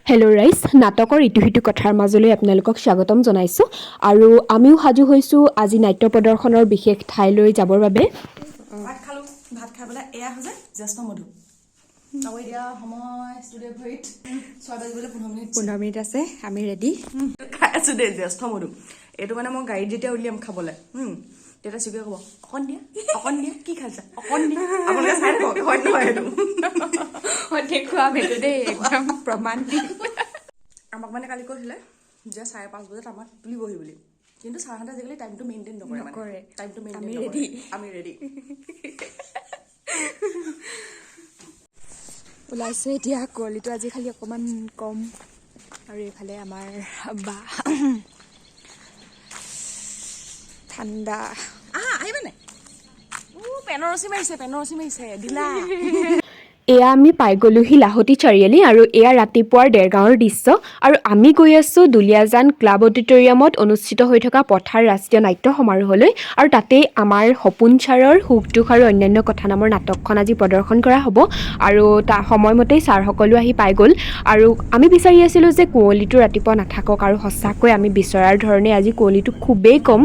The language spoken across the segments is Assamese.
হেল্ল' ৰাইজ, নাটকৰ ইটো সিটো কথাৰ মাজলৈ আপোনালোকক স্বাগতম জনাইছোঁ আৰু আমিও সাজু হৈছোঁ আজি নাট্য প্ৰদৰ্শনৰ বিশেষ ঠাইলৈ যাবৰ বাবে। ভাত খালোঁ, ভাত খাই পেলাই এয়া হৈছে জ্যেষ্ঠ মধু। আৰু এতিয়া সময় ষ্টুডিঅ' ঘড়ীত 6 বাজিবলৈ 15 মিনিট আছে, আমি ৰেডি। খাই আছোঁ দেই জ্যেষ্ঠ মধু। এইটো মানে মই গাড়ীত যেতিয়া উলিয়াম খাবলৈ তেতিয়া চিকুৱে ক'ব অকণ দিয়া কি খাইছা অকণ দিয়া। আপোনালোকে চাই থাকক হয় নহয় এইটো দেখুৱাম এইটো দেই, একদম প্ৰমাণ দি। আমাক মানে কালি কৈছিলে যে 5:30 বজাত আমাক তুলিবহি বুলি, কিন্তু ছাৰহঁতে আজিকালি টাইমটো মেইনটেইন নকৰে। টাইমটো মেইনটেইন নকৰে। আমি ৰেডি ওলাইছে এতিয়া। কুঁৱলীটো আজি খালি অকণমান কম আৰু এইফালে আমাৰ বা ঠাণ্ডা। আহিবা নাই? পেনৰ ৰচি মাৰিছে দিলা। এয়া আমি পাই গ'লোহি লাহতি চাৰিআলি আৰু এয়া ৰাতিপুৱাৰ দেৰগাঁৱৰ দৃশ্য আৰু আমি গৈ আছোঁ দুলীয়াজান ক্লাব অডিটৰিয়ামত অনুষ্ঠিত হৈ থকা পথাৰ ৰাষ্ট্ৰীয় নাট্য সমাৰোহলৈ আৰু তাতেই আমাৰ সপোন ছাৰৰ সুখ দুখ আৰু অন্যান্য কথা নামৰ নাটকখন আজি প্ৰদৰ্শন কৰা হ'ব আৰু তাৰ সময়মতেই ছাৰসকলো আহি পাই গ'ল আৰু আমি বিচাৰি আছিলোঁ যে কুঁৱলীটো ৰাতিপুৱা নাথাকক আৰু সঁচাকৈ আমি বিচৰাৰ ধৰণে আজি কুঁৱলীটো খুবেই কম।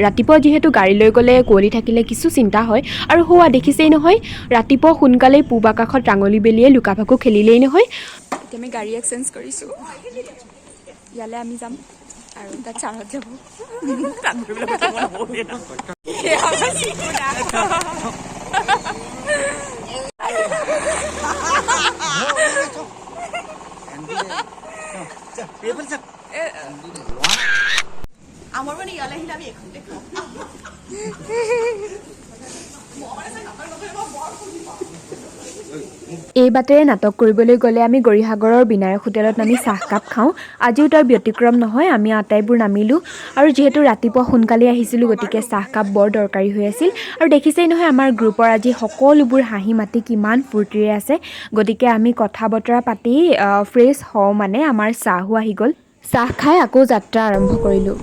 ৰাতিপুৱা যিহেতু গাড়ী লৈ গ'লে কুঁৱলী থাকিলে কিছু চিন্তা হয় আৰু হোৱা দেখিছেই নহয়, ৰাতিপুৱা সোনকালেই পূব আকাশত ৰাঙলী বেলিয়ে লুকা ভাকু খেলিলেই নহয়। এতিয়া আমি গাড়ী এক্সচেঞ্জ কৰিছোঁ, ইয়ালৈ আমি যাম আৰু তাত ছাৰহঁত যাব। আমাৰ মানে ইয়ালৈ আহিলে আমি এখন দেখাওঁ। এই বাটেৰে নাটক কৰিবলৈ গ'লে আমি গৌৰীসাগৰৰ বিনায়ক হোটেলত নামি চাহকাপ খাওঁ। আজিও তাৰ ব্যতিক্ৰম নহয়, আমি আটাইবোৰ নামিলোঁ আৰু যিহেতু ৰাতিপুৱা সোনকালে আহিছিলোঁ গতিকে চাহকাপ বৰ দৰকাৰী হৈ আছিল আৰু দেখিছেই নহয় আমাৰ গ্ৰুপৰ আজি সকলোবোৰ হাঁহি মাতি কিমান ফূৰ্তিৰে আছে। গতিকে আমি কথা বতৰা পাতি ফ্ৰেছ হওঁ মানে আমাৰ চাহো আহি গ'ল। চাহ খাই আকৌ যাত্ৰা আৰম্ভ কৰিলোঁ।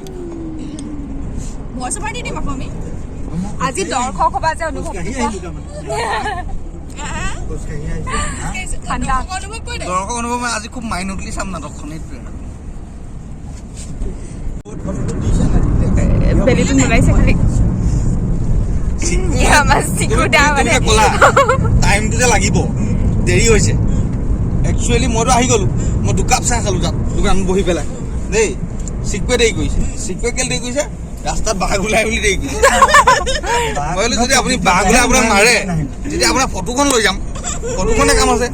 ভইচ অভাৰ দি দিম আকৌ আমি। আজি দৰ্শক সভা যে অনুভৱ আজি খুব মাইনতলি চাম নাটকখন। বেলিটো নোলাইছে খালি টাইমটো যে লাগিব, দেৰি হৈছে। একচুৱেলি মইতো আহি গ'লো, মই 2 কাপ চাহ খালো তাত দোকানত বহি পেলাই দেই। চিকুৱে দেৰি কৰিছে। চিকুৱে কেলে দেৰি কৰিছে? ৰাস্তাত বাঘ ওলাই বুলি দেৰি কৰিছে। মই যদি আপুনি বাঘ ওলাই আপোনাক মাৰে তেতিয়া আপোনাৰ ফটোখন লৈ যাম, ফটোখনে কাম আছে।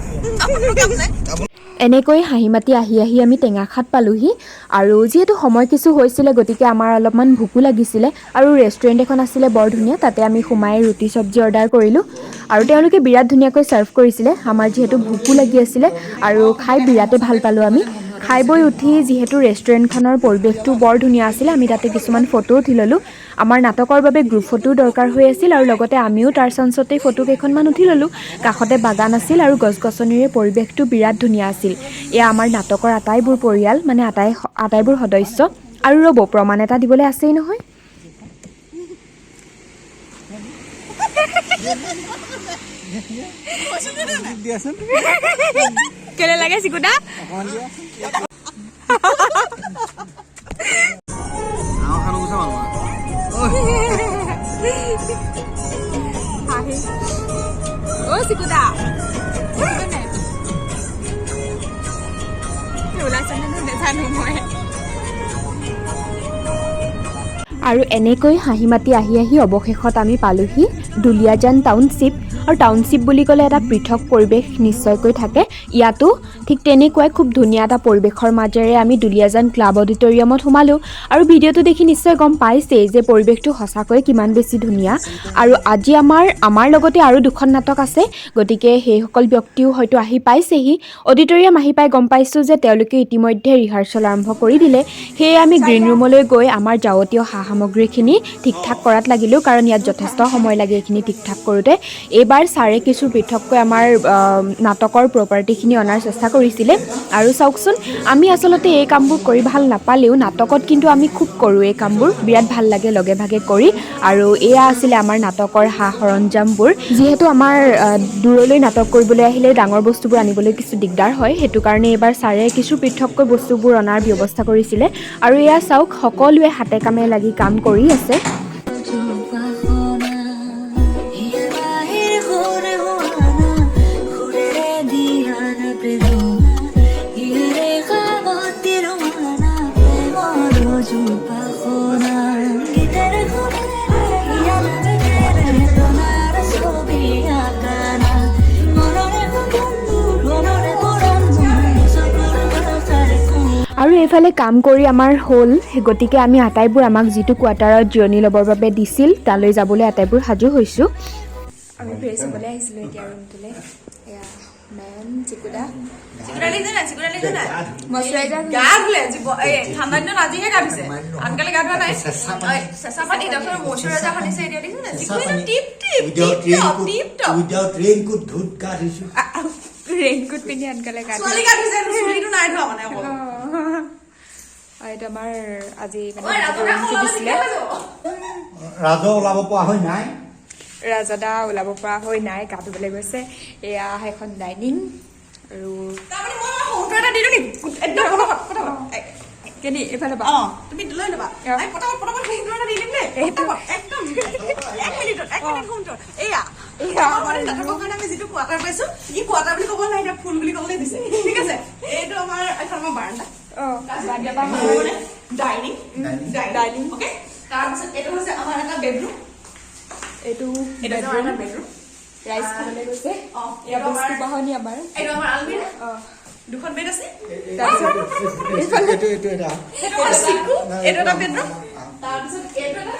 এনেকৈ হাঁহি মাতি আহি আমি টেঙাখাত পালোঁহি আৰু যিহেতু সময় কিছু হৈছিলে গতিকে আমাৰ অলপমান ভোকো লাগিছিলে আৰু ৰেষ্টুৰেণ্ট এখন আছিলে বৰ ধুনীয়া, তাতে আমি সোমাই ৰুটি চব্জি অৰ্ডাৰ কৰিলোঁ আৰু তেওঁলোকে বিৰাট ধুনীয়াকৈ ছাৰ্ভ কৰিছিলে। আমাৰ যিহেতু ভোকো লাগি আছিলে আৰু খাই বিৰাটেই ভাল পালোঁ আমি। খাই বৈ উঠি যিহেতু ৰেষ্টুৰেণ্টখনৰ পৰিৱেশটো বৰ ধুনীয়া আছিলে, আমি তাতে কিছুমান ফটো উঠি ল'লোঁ। আমাৰ নাটকৰ বাবে গ্ৰুপ ফটোও দৰকাৰ হৈ আছিল আৰু লগতে আমিও তাৰ চান্সতেই ফটো কেইখনমান উঠি ল'লোঁ। কাষতে বাগান আছিল আৰু গছ গছনিৰে পৰিৱেশটো বিৰাট ধুনীয়া আছিল। এয়া আমাৰ নাটকৰ আটাইবোৰ পৰিয়াল, মানে আটাইবোৰ সদস্য। আৰু ৰ'ব, প্ৰমাণ এটা দিবলৈ আছেই নহয়। কেলে লাগে চিকুদা? চিকুদা আৰু এনেকৈ হাঁহি মাতি আহি অৱশেষত আমি পালোঁহি দুলীয়াজান টাউনশ্বিপ। আৰু টাউনশ্বিপ বুলি ক'লে এটা পৃথক পৰিৱেশ নিশ্চয়কৈ থাকে। ইয়াতো ঠিক তেনেকুৱাই খুব ধুনীয়া এটা পৰিৱেশৰ মাজেৰে আমি দুলীয়াজান ক্লাব অডিটৰিয়ামত সোমালোঁ আৰু ভিডিঅ'টো দেখি নিশ্চয় গম পাইছেই যে পৰিৱেশটো সঁচাকৈ কিমান বেছি ধুনীয়া। আৰু আজি আমাৰ লগতে আৰু 2খন নাটক আছে, গতিকে সেইসকল ব্যক্তিও হয়তো আহি পাইছেহি। অডিটৰিয়াম আহি পাই গম পাইছোঁ যে তেওঁলোকে ইতিমধ্যে ৰিহাৰ্চেল আৰম্ভ কৰি দিলে। সেয়ে আমি গ্ৰীণ ৰুমলৈ গৈ আমাৰ যাৱতীয় সা সামগ্ৰীখিনি ঠিক ঠাক কৰাত লাগিলোঁ, কাৰণ ইয়াত যথেষ্ট সময় লাগে এইখিনি ঠিক ঠাক কৰোঁতে। এইবাৰ এইবাৰ ছাৰে কিছু পৃথককৈ আমাৰ নাটকৰ প্ৰপাৰ্টিখিনি অনাৰ চেষ্টা কৰিছিলে আৰু চাওকচোন আমি আচলতে এই কামবোৰ কৰি ভাল নাপালেও নাটকত কিন্তু আমি খুব কৰোঁ এই কামবোৰ বিৰাট ভাল লাগে লগে ভাগে কৰি আৰু এয়া আছিলে আমাৰ নাটকৰ সা সৰঞ্জামবোৰ যিহেতু আমাৰ দূৰলৈ নাটক কৰিবলৈ আহিলে ডাঙৰ বস্তুবোৰ আনিবলৈ কিছু দিগদাৰ হয় সেইটো কাৰণে এইবাৰ ছাৰে কিছু পৃথককৈ বস্তুবোৰ অনাৰ ব্যৱস্থা কৰিছিলে আৰু এয়া চাওক সকলোৱে হাতে কামে লাগি কাম কৰি আছে আৰু এইফালে কাম কৰি আমাৰ হ'ল গতিকে আমি আটাইবোৰ আমাক যিটো কোৱাৰ্টাৰত জিৰণি ল'বৰ বাবে দিছিল তালৈ যাবলৈ আটাইবোৰ সাজু হৈছোঁ আমি ফ্ৰেছ হ'বলৈ আহিছিলোঁ এতিয়া ৰুমটোলৈ এয়া মেন চিকুদা ঠাণ্ডা দিনত আজিহে গা ধুইছে আনকালে গা ধোৱা নাই চেঁচা পানী তাৰপিছত মইশ্চাৰাইজাৰ সানিছে এতিয়া দেখিছে ৰেইনকোট পিন্ধি আনকালে গা ছোৱালী গা ধুইছে চুলিটো নাই ধোৱা মানে অকল এইটো আমাৰ আজি ৰুমটো দিছিলে ৰাজা ওলাব পৰা হৈ নাই ৰাজদা ওলাব পৰা হৈ নাই গা ধুবলৈ গৈছে এয়া এখন ডাইনিং আৰু তাৰমানে মই সৌটো এটা দিলো নেকি একদম কেনি এইফালে বা তুমি লৈ ল'বা পটাপট সৌটো এটা দি দিম দেই একদম এক মিনিট সৌটো এয়া আমাৰ নাটকৰ কাৰণে আমি যিটো কোৱাৰ্টাৰ পাইছো ই কোৱাৰ্টাৰ বুলি ক'ব নাই এতিয়া ফুল বুলি ক'বলৈ দিছে ঠিক আছে এইটো আমাৰ এখন আমাৰ বাৰাণ্ডা ডাইনিং অ'কে তাৰপিছত এইটো হৈছে আমাৰ এটা বেডৰুম এইটো বেডৰুম ৰাইচ খাবলৈ গৈছে এয়া বস্তু বাহনি আমাৰ এইটো আমাৰ আলমিৰা দুখন বেড আছে তাৰপিছত এইটো এটা সেইটো আমাৰ চিকু এইটো এটা বেডৰুম তাৰপিছত এইটো এটা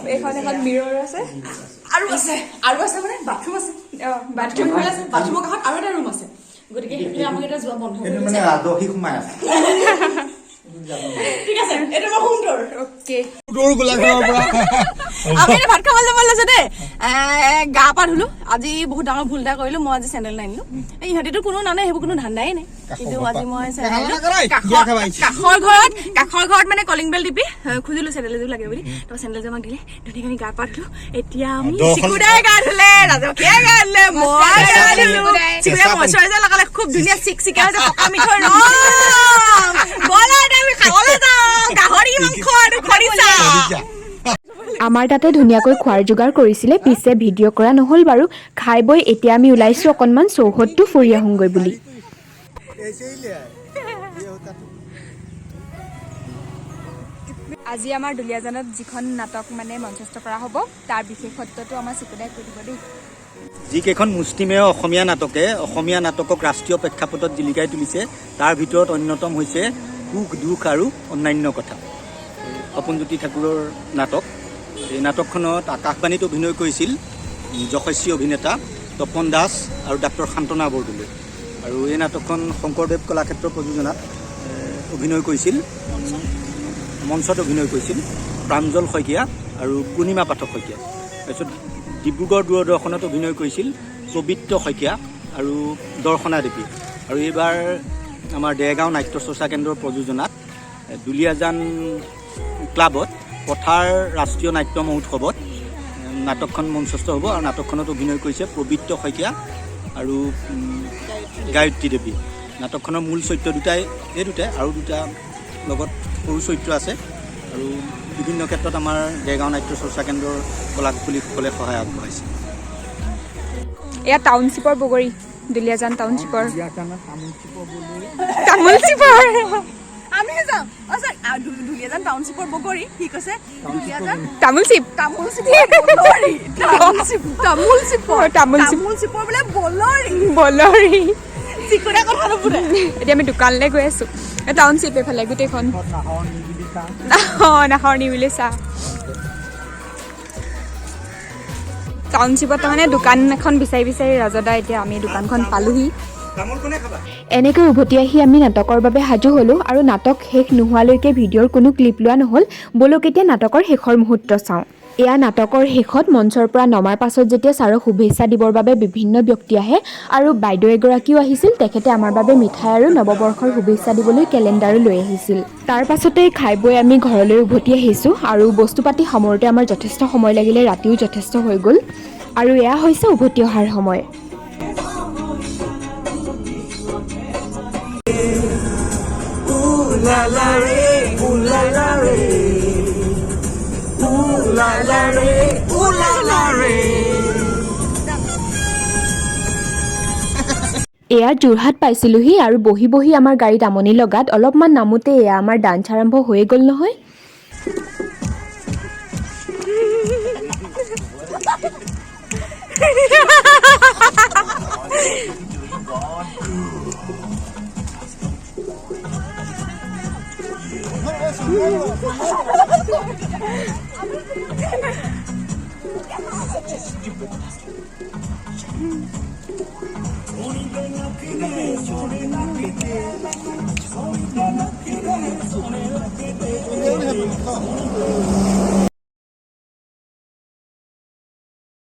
এইখন এখন মিৰৰ আছে আৰু আছে মানে বাথৰুম আছে বাথৰুম আছে বাথৰুমৰ কাষত আৰু এটা ৰুম আছে গতিকে সেইটোৱে আমাক এটা যোৱা বন্ধ এইটো মানে ৰাজহী সোমাই আছে ঠিক আছে এইটো আমাৰ হোম টুৰ অ'কে তোৰ গোলাঘাটৰ পৰা আমি এতিয়া ভাত খাবলৈ যাব লৈছো দেই গা পা ধুলো আজি বহুত ডাঙৰ ভুল এটা কৰিলো মই আজি চেণ্ডেল নানিলো ইহঁতিতো কোনো নানে সেইবোৰ কোনো ধান্দাই নাই কিন্তু আজি মই কাষৰ ঘৰত মানে কলিং বেল টিপি খুজিলো চেণ্ডেল এযোৰ লাগে বুলি তো চেণ্ডেল যোৰ আমাক দিলে ধুনীয়াকে আমি গা পা ধুলো এতিয়া আমি চিকুদাই গা ধুলে ৰাজকীয়ে গা ধুলে মই গা ধুলো চিকুদাই মইশ্চাৰাইজাৰ লগালে খুব ধুনীয়া চিকচিকা হৈছে পকা মিঠৈ ব'লা আমি খাবলৈ যাওঁ গাহৰি মাংস আৰু খৰিচা আমাৰ তাতে ধুনীয়াকৈ খোৱাৰ যোগাৰ কৰিছিলে পিছে ভিডিঅ' কৰা নহ'ল বাৰু খাই বৈ এতিয়া আমি ওলাইছোঁ অকণমান চৌহদটো ফুৰি আহোঁগৈ বুলি আজি আমাৰ দুলীয়াজানত যিখন নাটক মানে মঞ্চস্থ কৰা হ'ব তাৰ বিশেষত্বটো আমাৰ চিকুদাই কৈ দিব দেই যিকেইখন মুষ্টিমেয় অসমীয়া নাটকে অসমীয়া নাটকক ৰাষ্ট্ৰীয় প্ৰেক্ষাপটত জিলিকাই তুলিছে তাৰ ভিতৰত অন্যতম হৈছে সুখ দুখ আৰু অন্যান্য কথা সপোনজ্যোতি ঠাকুৰৰ নাটক এই নাটকখনত আকাশবাণীত অভিনয় কৰিছিল যশস্বী অভিনেতা তপন দাস আৰু ডাক্তৰ শান্তনা বৰদলৈ আৰু এই নাটকখন শংকৰদেৱ কলাক্ষেত্ৰৰ প্ৰযোজনাত অভিনয় কৰিছিল মঞ্চত অভিনয় কৰিছিল প্ৰাঞ্জল শইকীয়া আৰু পূৰ্ণিমা পাঠক শইকীয়া তাৰপিছত ডিব্ৰুগড় দূৰদৰ্শনত অভিনয় কৰিছিল পবিত্ৰ শইকীয়া আৰু দৰ্শনা দেৱী আৰু এইবাৰ আমাৰ দেৰগাঁও নাট্য চৰ্চা কেন্দ্ৰৰ প্ৰযোজনাত দুলীয়াজান ক্লাবত পথাৰ ৰাষ্ট্ৰীয় নাট্য মহোৎসৱত নাটকখন মঞ্চস্থ হ'ব আৰু নাটকখনত অভিনয় কৰিছে পবিত্ৰ শইকীয়া আৰু গায়ত্ৰী দেৱী নাটকখনৰ মূল চৰিত্ৰ দুটাই আৰু দুটা লগত সৰু চৰিত্ৰ আছে আৰু বিভিন্ন ক্ষেত্ৰত আমাৰ দেৰগাঁও নাট্য চৰ্চা কেন্দ্ৰৰ কলাকুশলীসকলে সহায় আগবঢ়াইছে এয়া টাউনশ্বিপৰ বগৰী দুলীয়াজান টাউনশ্বিপৰ তামোলশ্বিপৰ আমি যাওঁ দুলীয়াজান টাউনশ্বিপৰ বগৰী কি কৈছে তামোলশ্বিপৰ বোলে বলৰি চিকুৰে কথা নুবুলে এতিয়া আমি দোকানলৈ গৈ আছোঁ টাউনশ্বিপ এইফালে গোটেইখন নাহৰ নিবিলি চাহ টাউনশ্বিপত তাৰমানে দোকান এখন বিচাৰি বিচাৰি ৰাজদা এতিয়া আমি দোকানখন পালোহি এনেকৈ উভতি আহি আমি নাটকৰ বাবে সাজু হ'লোঁ আৰু নাটক শেষ নোহোৱালৈকে ভিডিঅ'ৰ কোনো ক্লিপ লোৱা নহ'ল ব'লক এতিয়া নাটকৰ শেষৰ মুহূৰ্ত চাওঁ এয়া নাটকৰ শেষত মঞ্চৰ পৰা নমাৰ পাছত যেতিয়া ছাৰক শুভেচ্ছা দিবৰ বাবে বিভিন্ন ব্যক্তি আহে আৰু বাইদেউ এগৰাকীও আহিছিল, তেখেতে আমাৰ বাবে মিঠাই আৰু নৱবৰ্ষৰ শুভেচ্ছা দিবলৈ কেলেণ্ডাৰো লৈ আহিছিল। তাৰ পাছতে খাই বৈ আমি ঘৰলৈ উভতি আহিছোঁ আৰু বস্তু পাতি সামৰোঁতে আমাৰ যথেষ্ট সময় লাগিলে, ৰাতিও যথেষ্ট হৈ গ'ল আৰু এয়া হৈছে উভতি অহাৰ সময়। এয়া যোৰহাট পাইছিলোহি আৰু বহি বহি আমাৰ গাড়ীত আমনি লগাত অলপমান নামোতে এয়া আমাৰ ডান্স আৰম্ভ হৈয়ে গ'ল নহয়।